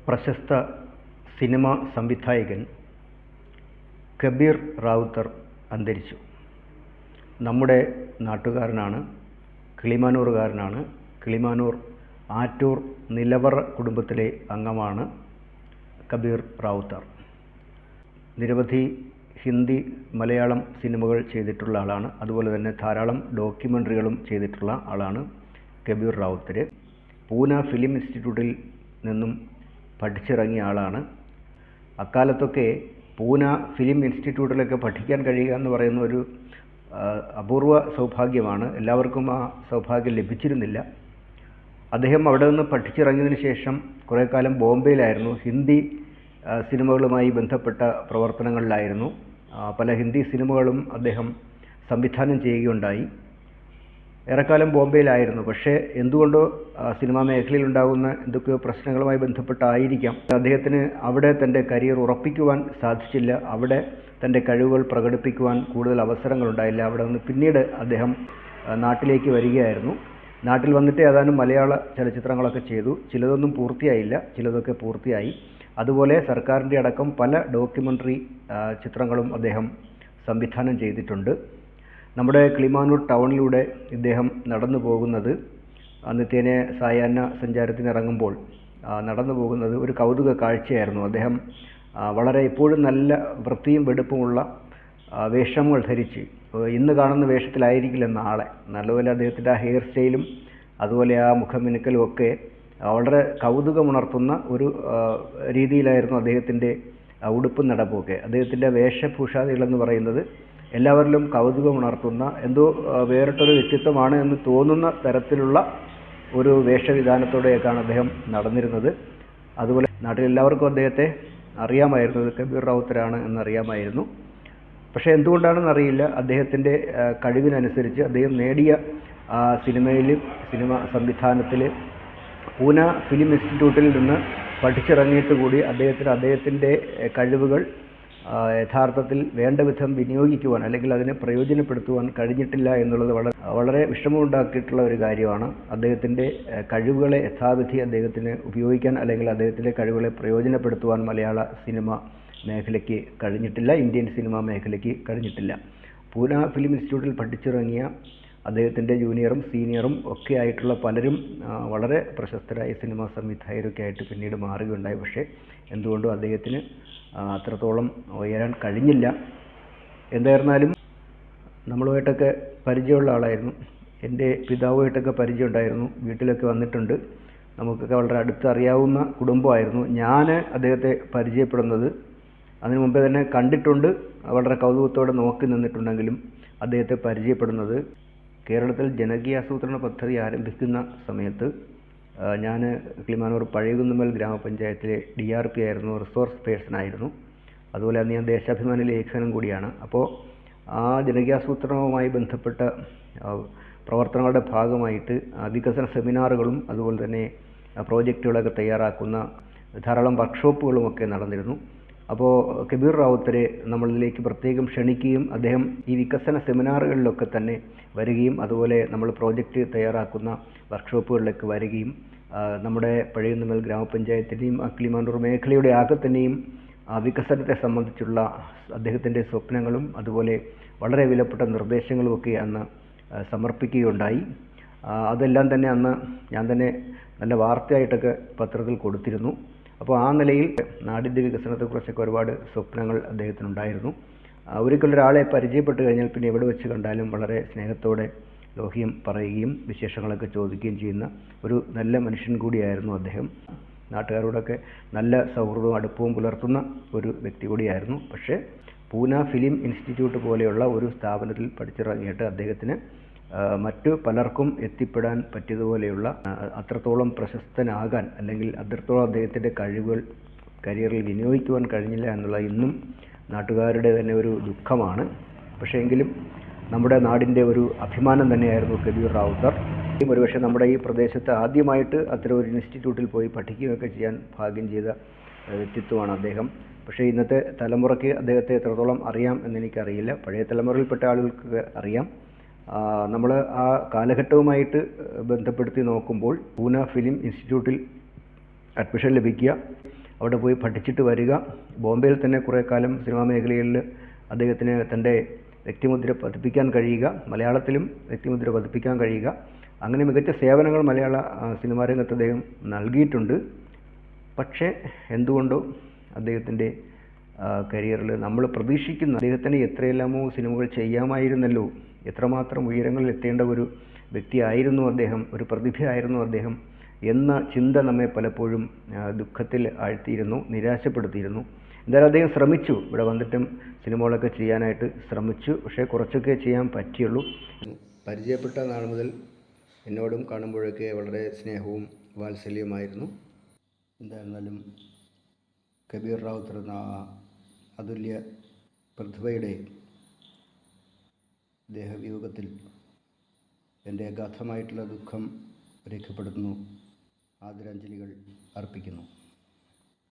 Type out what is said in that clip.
പ്രശസ്ത സിനിമ സംവിധായകൻ കബീർ റാവുത്തർ അന്തരിച്ചു. നമ്മുടെ നാട്ടുകാരനാണ്, കിളിമാനൂറുകാരനാണ്. കിളിമാനൂർ ആറ്റൂർ നിലവറ കുടുംബത്തിലെ അംഗമാണ് കബീർ റാവുത്തർ. നിരവധി ഹിന്ദി, മലയാളം സിനിമകൾ ചെയ്തിട്ടുള്ള ആളാണ്. അതുപോലെ തന്നെ ധാരാളം ഡോക്യുമെൻ്ററികളും ചെയ്തിട്ടുള്ള ആളാണ് കബീർ റാവുത്തർ. പൂന ഫിലിം ഇൻസ്റ്റിറ്റ്യൂട്ടിൽ നിന്നും പഠിച്ചിറങ്ങിയ ആളാണ്. അക്കാലത്തൊക്കെ പൂന ഫിലിം ഇൻസ്റ്റിറ്റ്യൂട്ടിലൊക്കെ പഠിക്കാൻ കഴിയുക എന്ന് പറയുന്ന ഒരു അപൂർവ സൗഭാഗ്യമാണ്. എല്ലാവർക്കും ആ സൗഭാഗ്യം ലഭിച്ചിരുന്നില്ല. അദ്ദേഹം അവിടെ നിന്ന് പഠിച്ചിറങ്ങിയതിന് ശേഷം കുറേ കാലം ബോംബെയിലായിരുന്നു. ഹിന്ദി സിനിമകളുമായി ബന്ധപ്പെട്ട പ്രവർത്തനങ്ങളിലായിരുന്നു. പല ഹിന്ദി സിനിമകളും അദ്ദേഹം സംവിധാനം ചെയ്യുകയുണ്ടായി. ഏറെക്കാലം ബോംബെയിലായിരുന്നു. പക്ഷേ എന്തുകൊണ്ടോ സിനിമാ മേഖലയിൽ ഉണ്ടാകുന്ന എന്തൊക്കെയോ പ്രശ്നങ്ങളുമായി ബന്ധപ്പെട്ടായിരിക്കാം അദ്ദേഹത്തിന് അവിടെ തൻ്റെ കരിയർ ഉറപ്പിക്കുവാൻ സാധിച്ചില്ല. അവിടെ തൻ്റെ കഴിവുകൾ പ്രകടിപ്പിക്കുവാൻ കൂടുതൽ അവസരങ്ങളുണ്ടായില്ല. അവിടെ നിന്ന് പിന്നീട് അദ്ദേഹം നാട്ടിലേക്ക് വരികയായിരുന്നു. നാട്ടിൽ വന്നിട്ട് ഏതാനും മലയാള ചലച്ചിത്രങ്ങളൊക്കെ ചെയ്തു. ചിലതൊന്നും പൂർത്തിയായില്ല, ചിലതൊക്കെ പൂർത്തിയായി. അതുപോലെ സർക്കാരിൻ്റെ അടക്കം പല ഡോക്യുമെൻ്ററി ചിത്രങ്ങളും അദ്ദേഹം സംവിധാനം ചെയ്തിട്ടുണ്ട്. നമ്മുടെ കിളിമാനൂർ ടൗണിലൂടെ ഇദ്ദേഹം നടന്നു പോകുന്നത്, നിത്യേന സായാഹ്ന സഞ്ചാരത്തിന് ഇറങ്ങുമ്പോൾ നടന്നു പോകുന്നത് ഒരു കൗതുക കാഴ്ചയായിരുന്നു. അദ്ദേഹം വളരെ എപ്പോഴും നല്ല വൃത്തിയും വെടുപ്പുമുള്ള വേഷങ്ങൾ ധരിച്ച്, ഇന്ന് കാണുന്ന വേഷത്തിലായിരിക്കില്ല നാളെ. നല്ലപോലെ അദ്ദേഹത്തിൻ്റെ ആ ഹെയർ സ്റ്റൈലും അതുപോലെ ആ മുഖമിനുക്കലും ഒക്കെ വളരെ കൗതുകമുണർത്തുന്ന ഒരു രീതിയിലായിരുന്നു അദ്ദേഹത്തിൻ്റെ ഉടുപ്പും നടപ്പുമൊക്കെ. അദ്ദേഹത്തിൻ്റെ വേഷഭൂഷാദികളെന്ന് പറയുന്നത് എല്ലാവരിലും കൗതുകമുണർത്തുന്ന, എന്തോ വേറിട്ടൊരു വ്യക്തിത്വമാണ് എന്ന് തോന്നുന്ന തരത്തിലുള്ള ഒരു വേഷവിധാനത്തോടെയൊക്കെയാണ് അദ്ദേഹം നടന്നിരുന്നത്. അതുപോലെ നാട്ടിലെല്ലാവർക്കും അദ്ദേഹത്തെ അറിയാമായിരുന്നു, കബീർ റാവുത്തറാണ് എന്നറിയാമായിരുന്നു. പക്ഷേ എന്തുകൊണ്ടാണെന്നറിയില്ല, അദ്ദേഹത്തിൻ്റെ കഴിവിനനുസരിച്ച് അദ്ദേഹം നേടിയ സിനിമ സംവിധാനത്തിൽ പൂന ഫിലിം ഇൻസ്റ്റിറ്റ്യൂട്ടിൽ നിന്ന് പഠിച്ചിറങ്ങിയിട്ട് കൂടി അദ്ദേഹത്തിൻ്റെ കഴിവുകൾ യഥാർത്ഥത്തിൽ വേണ്ട വിധം വിനിയോഗിക്കുവാൻ അല്ലെങ്കിൽ അതിനെ പ്രയോജനപ്പെടുത്തുവാൻ കഴിഞ്ഞിട്ടില്ല എന്നുള്ളത് വളരെ വിഷമമുണ്ടാക്കിയിട്ടുള്ള ഒരു കാര്യമാണ്. അദ്ദേഹത്തിൻ്റെ കഴിവുകളെ യഥാവിധി അദ്ദേഹത്തിന് ഉപയോഗിക്കാൻ അല്ലെങ്കിൽ അദ്ദേഹത്തിൻ്റെ കഴിവുകളെ പ്രയോജനപ്പെടുത്തുവാൻ മലയാള സിനിമ മേഖലയ്ക്ക് കഴിഞ്ഞിട്ടില്ല, ഇന്ത്യൻ സിനിമാ മേഖലയ്ക്ക് കഴിഞ്ഞിട്ടില്ല. പൂന ഫിലിം ഇൻസ്റ്റിറ്റ്യൂട്ടിൽ പഠിച്ചിറങ്ങിയ അദ്ദേഹത്തിൻ്റെ ജൂനിയറും സീനിയറും ഒക്കെ ആയിട്ടുള്ള പലരും വളരെ പ്രശസ്തരായ സിനിമാ സംവിധായകരൊക്കെ ആയിട്ട് പിന്നീട് മാറുകയുണ്ടായി. പക്ഷേ എന്തുകൊണ്ടും അദ്ദേഹത്തിന് അത്രത്തോളം ഉയരാൻ കഴിഞ്ഞില്ല. എന്തായിരുന്നാലും നമ്മളുമായിട്ടൊക്കെ പരിചയമുള്ള ആളായിരുന്നു. എൻ്റെ പിതാവുമായിട്ടൊക്കെ പരിചയമുണ്ടായിരുന്നു, വീട്ടിലൊക്കെ വന്നിട്ടുണ്ട്. നമുക്കൊക്കെ വളരെ അടുത്തറിയാവുന്ന കുടുംബമായിരുന്നു. ഞാൻ അദ്ദേഹത്തെ പരിചയപ്പെടുന്നത് അതിനു മുമ്പേ തന്നെ കണ്ടിട്ടുണ്ട്, വളരെ കൗതുകത്തോടെ നോക്കി നിന്നിട്ടുണ്ടെങ്കിലും അദ്ദേഹത്തെ പരിചയപ്പെടുന്നത് കേരളത്തിൽ ജനകീയാസൂത്രണ പദ്ധതി ആരംഭിക്കുന്ന സമയത്ത് ഞാൻ കിളിമാനൂർ പഴയകുന്നുമ്മൽ ഗ്രാമപഞ്ചായത്തിലെ DRP ആയിരുന്നു, റിസോഴ്സ് പേഴ്സൺ ആയിരുന്നു. അതുപോലെ അന്ന് ഞാൻ ദേശാഭിമാനി ലേഖനം കൂടിയാണ്. അപ്പോൾ ആ ജനകീയാസൂത്രണവുമായി ബന്ധപ്പെട്ട പ്രവർത്തനങ്ങളുടെ ഭാഗമായിട്ട് വികസന സെമിനാറുകളും അതുപോലെ തന്നെ പ്രോജക്റ്റുകളൊക്കെ തയ്യാറാക്കുന്ന ധാരാളം വർക്ക്ഷോപ്പുകളുമൊക്കെ നടന്നിരുന്നു. അപ്പോൾ കബീർ റാവുത്തരെ നമ്മളിലേക്ക് പ്രത്യേകം ക്ഷണിക്കുകയും അദ്ദേഹം ഈ വികസന സെമിനാറുകളിലൊക്കെ തന്നെ വരികയും അതുപോലെ നമ്മൾ പ്രോജക്റ്റ് തയ്യാറാക്കുന്ന വർക്ക്ഷോപ്പുകളിലേക്ക് വരികയും നമ്മുടെ പഴയകുന്നുമ്മൽ ഗ്രാമപഞ്ചായത്തിൻ്റെയും കിളിമാനൂർ മേഖലയുടെ ആകെ തന്നെയും വികസനത്തെ സംബന്ധിച്ചുള്ള അദ്ദേഹത്തിൻ്റെ സ്വപ്നങ്ങളും അതുപോലെ വളരെ വിലപ്പെട്ട നിർദ്ദേശങ്ങളുമൊക്കെ അന്ന് സമർപ്പിക്കുകയുണ്ടായി. അതെല്ലാം തന്നെ അന്ന് ഞാൻ തന്നെ നല്ല വാർത്തയായിട്ടൊക്കെ പത്രത്തിൽ കൊടുത്തിരുന്നു. അപ്പോൾ ആ നിലയിൽ നാടിൻ്റെ വികസനത്തെക്കുറിച്ചൊക്കെ ഒരുപാട് സ്വപ്നങ്ങൾ അദ്ദേഹത്തിനുണ്ടായിരുന്നു. ഒരിക്കലൊരാളെ പരിചയപ്പെട്ട് കഴിഞ്ഞാൽ പിന്നെ എവിടെ വെച്ച് കണ്ടാലും വളരെ സ്നേഹത്തോടെ ലോഹ്യം പറയുകയും വിശേഷങ്ങളൊക്കെ ചോദിക്കുകയും ചെയ്യുന്ന ഒരു നല്ല മനുഷ്യൻ കൂടിയായിരുന്നു അദ്ദേഹം. നാട്ടുകാരോടൊക്കെ നല്ല സൗഹൃദവും അടുപ്പവും പുലർത്തുന്ന ഒരു വ്യക്തി കൂടിയായിരുന്നു. പക്ഷേ പൂന ഫിലിം ഇൻസ്റ്റിറ്റ്യൂട്ട് പോലെയുള്ള ഒരു സ്ഥാപനത്തിൽ പഠിച്ചിറങ്ങിയിട്ട് അദ്ദേഹത്തിന് മറ്റു പലർക്കും എത്തിപ്പെടാൻ പറ്റിയതുപോലെയുള്ള അത്രത്തോളം പ്രശസ്തനാകാൻ അല്ലെങ്കിൽ അത്രത്തോളം അദ്ദേഹത്തിൻ്റെ കഴിവുകൾ കരിയറിൽ വിനിയോഗിക്കുവാൻ കഴിഞ്ഞില്ല എന്നുള്ള ഇന്നും നാട്ടുകാരുടെ തന്നെ ഒരു ദുഃഖമാണ്. പക്ഷേ എങ്കിലും നമ്മുടെ നാടിൻ്റെ ഒരു അഭിമാനം തന്നെയായിരുന്നു കബീർ റാവുത്തർ. ഒരുപക്ഷെ നമ്മുടെ ഈ പ്രദേശത്ത് ആദ്യമായിട്ട് അത്തരം ഒരു ഇൻസ്റ്റിറ്റ്യൂട്ടിൽ പോയി പഠിക്കുകയൊക്കെ ചെയ്യാൻ ഭാഗ്യം ചെയ്ത വ്യക്തിത്വമാണ് അദ്ദേഹം. പക്ഷേ ഇന്നത്തെ തലമുറയ്ക്ക് അദ്ദേഹത്തെ എത്രത്തോളം അറിയാം എന്നെനിക്കറിയില്ല. പഴയ തലമുറയിൽപ്പെട്ട ആളുകൾക്ക് അറിയാം. നമ്മൾ ആ കാലഘട്ടവുമായിട്ട് ബന്ധപ്പെടുത്തി നോക്കുമ്പോൾ പൂന ഫിലിം ഇൻസ്റ്റിറ്റ്യൂട്ടിൽ അഡ്മിഷൻ ലഭിക്കുക, അവിടെ പോയി പഠിച്ചിട്ട് വരിക, ബോംബെയിൽ തന്നെ കുറേ കാലം സിനിമാ മേഖലയിൽ അദ്ദേഹത്തിന് തൻ്റെ വ്യക്തിമുദ്ര പതിപ്പിക്കാൻ കഴിയുക, മലയാളത്തിലും വ്യക്തിമുദ്ര പതിപ്പിക്കാൻ കഴിയുക, അങ്ങനെ മികച്ച സേവനങ്ങൾ മലയാള സിനിമാ രംഗത്ത് അദ്ദേഹം നൽകിയിട്ടുണ്ട്. പക്ഷേ എന്തുകൊണ്ടോ അദ്ദേഹത്തിൻ്റെ കരിയറിൽ നമ്മൾ പ്രതീക്ഷിക്കുന്ന അദ്ദേഹത്തിന് എത്രയെല്ലാമോ സിനിമകൾ ചെയ്യാമായിരുന്നല്ലോ, എത്രമാത്രം ഉയരങ്ങളിൽ എത്തേണ്ട ഒരു വ്യക്തിയായിരുന്നു അദ്ദേഹം, ഒരു പ്രതിഭയായിരുന്നു അദ്ദേഹം എന്ന ചിന്ത നമ്മെ പലപ്പോഴും ദുഃഖത്തിൽ ആഴ്ത്തിയിരുന്നു, നിരാശപ്പെടുത്തിയിരുന്നു. എന്തായാലും അദ്ദേഹം ശ്രമിച്ചു, ഇവിടെ വന്നിട്ടും സിനിമകളൊക്കെ ചെയ്യാനായിട്ട് ശ്രമിച്ചു. പക്ഷേ കുറച്ചൊക്കെ ചെയ്യാൻ പറ്റിയുള്ളൂ. പരിചയപ്പെട്ട നാൾ മുതൽ എന്നോടും കാണുമ്പോഴൊക്കെ വളരെ സ്നേഹവും വാത്സല്യവുമായിരുന്നു. എന്തായിരുന്നാലും കബീർ റാവുത്തർ എന്ന അതുല്യ പ്രതിഭയുടെ ദേഹവിയോഗത്തിൽ എൻ്റെ അഗാധമായിട്ടുള്ള ദുഃഖം രേഖപ്പെടുത്തുന്നു, ആദരാഞ്ജലികൾ അർപ്പിക്കുന്നു.